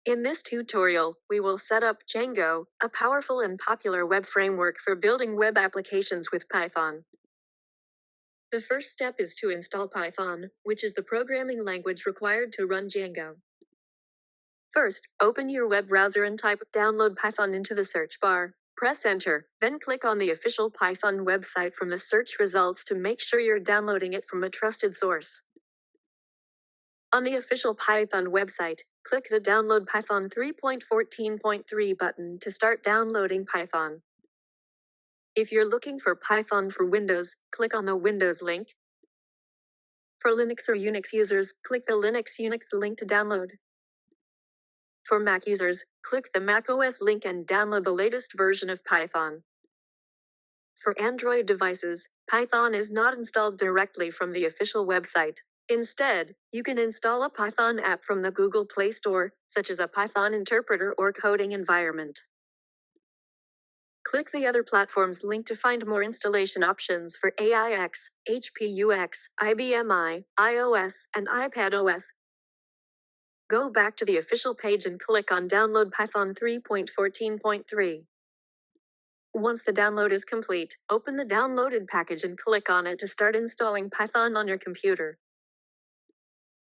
In this tutorial, we will set up Django, a powerful and popular web framework for building web applications with Python. The first step is to install Python, which is the programming language required to run Django. First, open your web browser and type "download Python" into the search bar. Press enter, then click on the official Python website from the search results to make sure you're downloading it from a trusted source. On the official Python website, click the Download Python 3.14.3 button to start downloading Python. If you're looking for Python for Windows, click on the Windows link. For Linux or Unix users, click the Linux/Unix link to download. For Mac users, click the macOS link and download the latest version of Python. For Android devices, Python is not installed directly from the official website. Instead, you can install a Python app from the Google Play Store, such as a Python interpreter or coding environment. Click the other platforms link to find more installation options for AIX, HPUX, IBM I, iOS, and iPadOS. Go back to the official page and click on Download Python 3.14.3. Once the download is complete, open the downloaded package and click on it to start installing Python on your computer.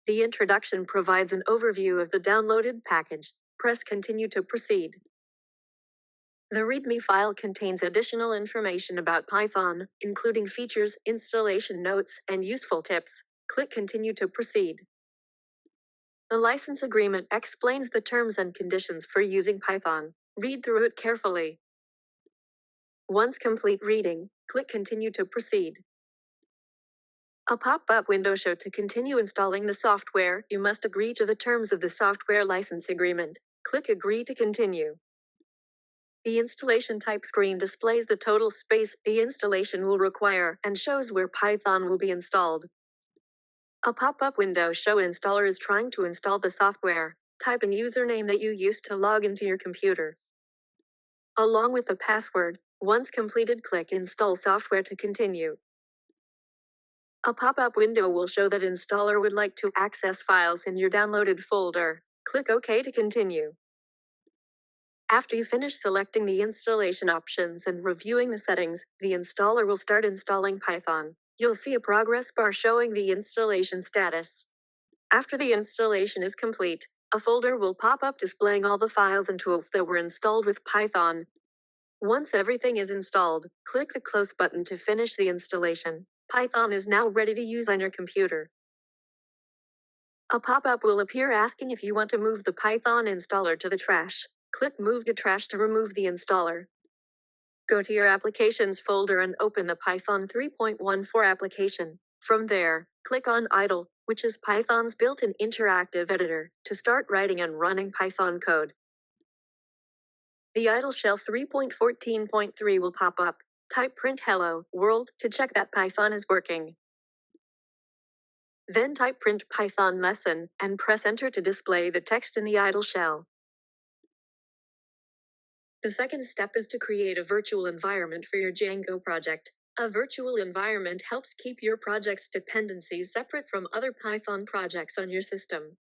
The introduction provides an overview of the downloaded package. Press Continue to proceed. The README file contains additional information about Python, including features, installation notes, and useful tips. Click Continue to proceed. The license agreement explains the terms and conditions for using Python. Read through it carefully. Once complete reading, click Continue to proceed. A pop-up window shows to continue installing the software. You must agree to the terms of the software license agreement. Click Agree to continue. The installation type screen displays the total space the installation will require and shows where Python will be installed. A pop-up window shows installer is trying to install the software. Type in username that you used to log into your computer, along with the password. Once completed, click Install Software to continue. A pop-up window will show that installer would like to access files in your downloaded folder. Click OK to continue. After you finish selecting the installation options and reviewing the settings, the installer will start installing Python. You'll see a progress bar showing the installation status. After the installation is complete, a folder will pop up displaying all the files and tools that were installed with Python. Once everything is installed, click the Close button to finish the installation. Python is now ready to use on your computer. A pop-up will appear asking if you want to move the Python installer to the trash. Click Move to Trash to remove the installer. Go to your Applications folder and open the Python 3.14 application. From there, click on Idle, which is Python's built-in interactive editor, to start writing and running Python code. The idle shell 3.14.3 will pop up. Type print hello world to check that Python is working. Then type print Python lesson and press enter to display the text in the idle shell. The second step is to create a virtual environment for your Django project. A virtual environment helps keep your project's dependencies separate from other Python projects on your system.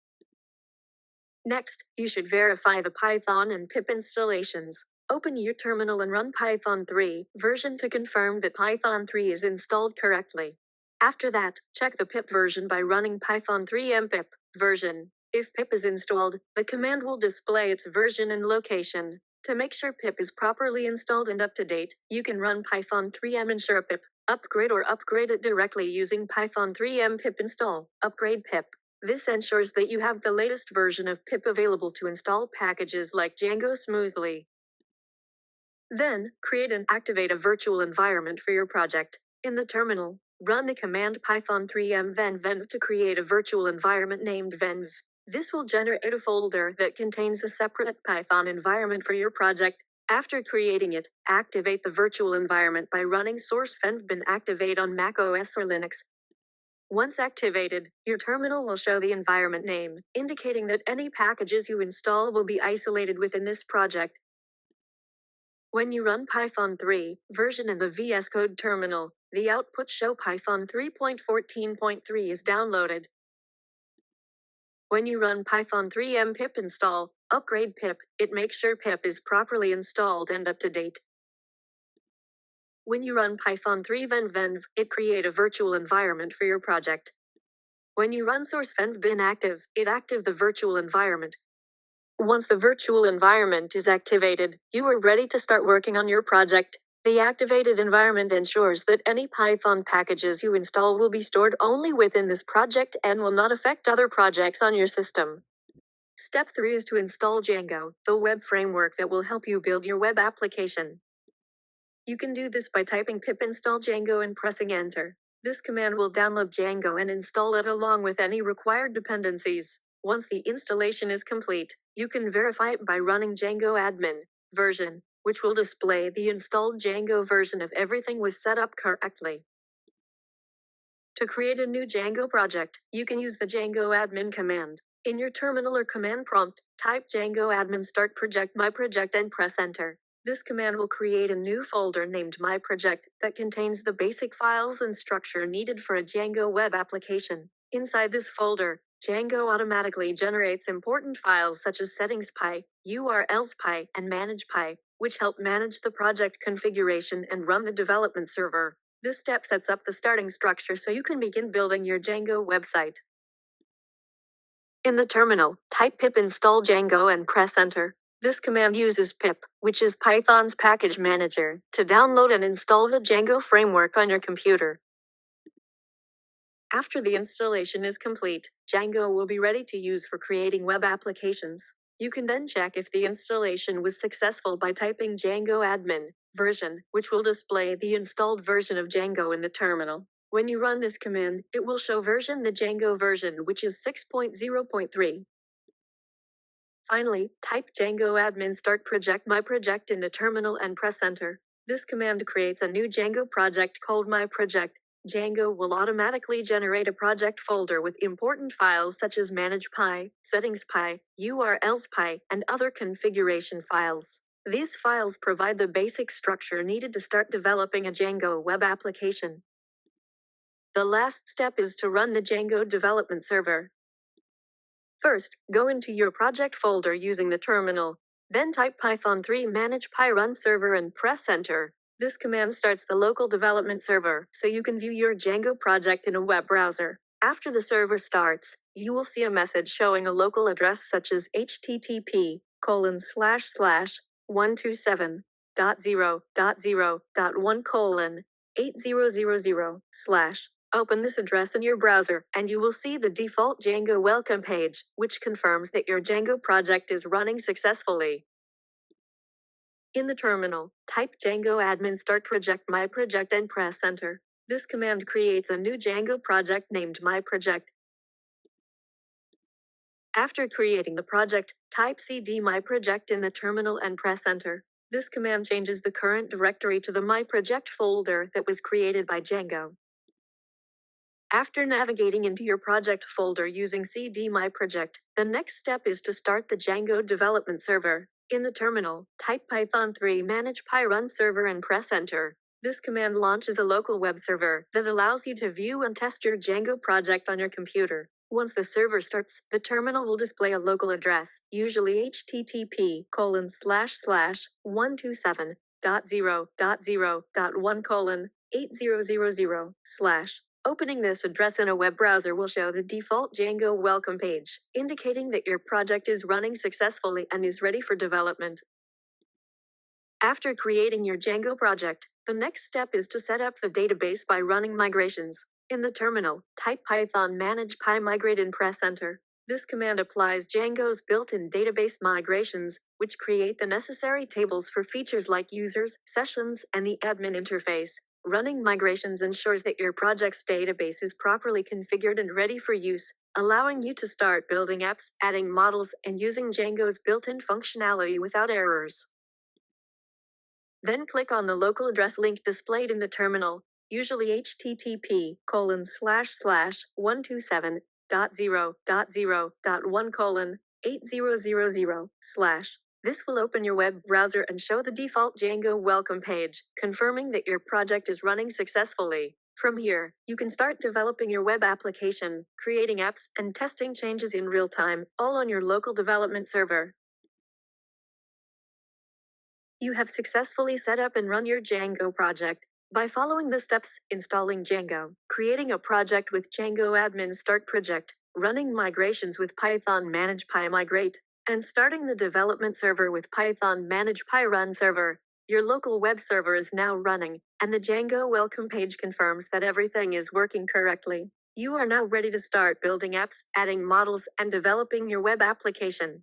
Next, you should verify the Python and pip installations. Open your terminal and run Python 3 version to confirm that Python 3 is installed correctly. After that, check the pip version by running Python 3 mpip version. If pip is installed, the command will display its version and location. To make sure pip is properly installed and up to date, you can run Python 3m ensure pip upgrade or upgrade it directly using Python 3m pip install upgrade pip. This ensures that you have the latest version of pip available to install packages like Django smoothly. Then, create and activate a virtual environment for your project. In the terminal, run the command Python 3m venv to create a virtual environment named venv. This will generate a folder that contains a separate Python environment for your project. After creating it, activate the virtual environment by running source venv activate on Mac OS or Linux. Once activated, your terminal will show the environment name, indicating that any packages you install will be isolated within this project. When you run Python 3 version in the VS Code terminal, the output show Python 3.14.3 is downloaded. When you run Python 3m pip install, upgrade pip, it makes sure pip is properly installed and up to date. When you run Python 3 venv, it create a virtual environment for your project. When you run source venv bin active, it active the virtual environment. Once the virtual environment is activated, you are ready to start working on your project. The activated environment ensures that any Python packages you install will be stored only within this project and will not affect other projects on your system. Step 3 is to install Django, the web framework that will help you build your web application. You can do this by typing pip install Django and pressing enter. This command will download Django and install it along with any required dependencies. Once the installation is complete, you can verify it by running Django admin version, which will display the installed Django version if everything was set up correctly. To create a new Django project, you can use the Django admin command. In your terminal or command prompt, type Django admin start project my project and press enter. This command will create a new folder named My Project that contains the basic files and structure needed for a Django web application. Inside this folder, Django automatically generates important files such as settings.py, urls.py, and manage.py, which help manage the project configuration and run the development server. This step sets up the starting structure so you can begin building your Django website. In the terminal, type pip install Django and press enter. This command uses pip, which is Python's package manager, to download and install the Django framework on your computer. After the installation is complete, Django will be ready to use for creating web applications. You can then check if the installation was successful by typing Django admin version, which will display the installed version of Django in the terminal. When you run this command, it will show the Django version, which is 6.0.3. Finally, type Django admin start project my project in the terminal and press enter. This command creates a new Django project called my project. Django will automatically generate a project folder with important files such as manage.py, settings.py, urls.py, and other configuration files. These files provide the basic structure needed to start developing a Django web application. The last step is to run the Django development server. First, go into your project folder using the terminal. Then type Python 3 manage.py run server and press enter. This command starts the local development server, so you can view your Django project in a web browser. After the server starts, you will see a message showing a local address such as http://127.0.0.1:8000/. Open this address in your browser, and you will see the default Django welcome page, which confirms that your Django project is running successfully. In the terminal, type Django admin start project my project and press enter. This command creates a new Django project named my project. After creating the project, type cd my project in the terminal and press enter. This command changes the current directory to the my project folder that was created by Django. After navigating into your project folder using cd my project, the next step is to start the Django development server. In the terminal, type Python 3 manage.py run server and press enter. This command launches a local web server that allows you to view and test your Django project on your computer. Once the server starts, the terminal will display a local address, usually http://127.0.0.1:8000/. Opening this address in a web browser will show the default Django welcome page, indicating that your project is running successfully and is ready for development. After creating your Django project, the next step is to set up the database by running migrations. In the terminal, type Python manage.py migrate and press enter. This command applies Django's built-in database migrations, which create the necessary tables for features like users, sessions, and the admin interface. Running migrations ensures that your project's database is properly configured and ready for use, allowing you to start building apps, adding models, and using Django's built-in functionality without errors. Then click on the local address link displayed in the terminal, usually http://127.0.0.1:8000/. This will open your web browser and show the default Django welcome page, confirming that your project is running successfully. From here, you can start developing your web application, creating apps, and testing changes in real time, all on your local development server. You have successfully set up and run your Django project. By following the steps, installing Django, creating a project with Django admin start project, running migrations with Python manage pymigrate, and starting the development server with Python manage pyrun server, your local web server is now running, and the Django welcome page confirms that everything is working correctly. You are now ready to start building apps, adding models, and developing your web application.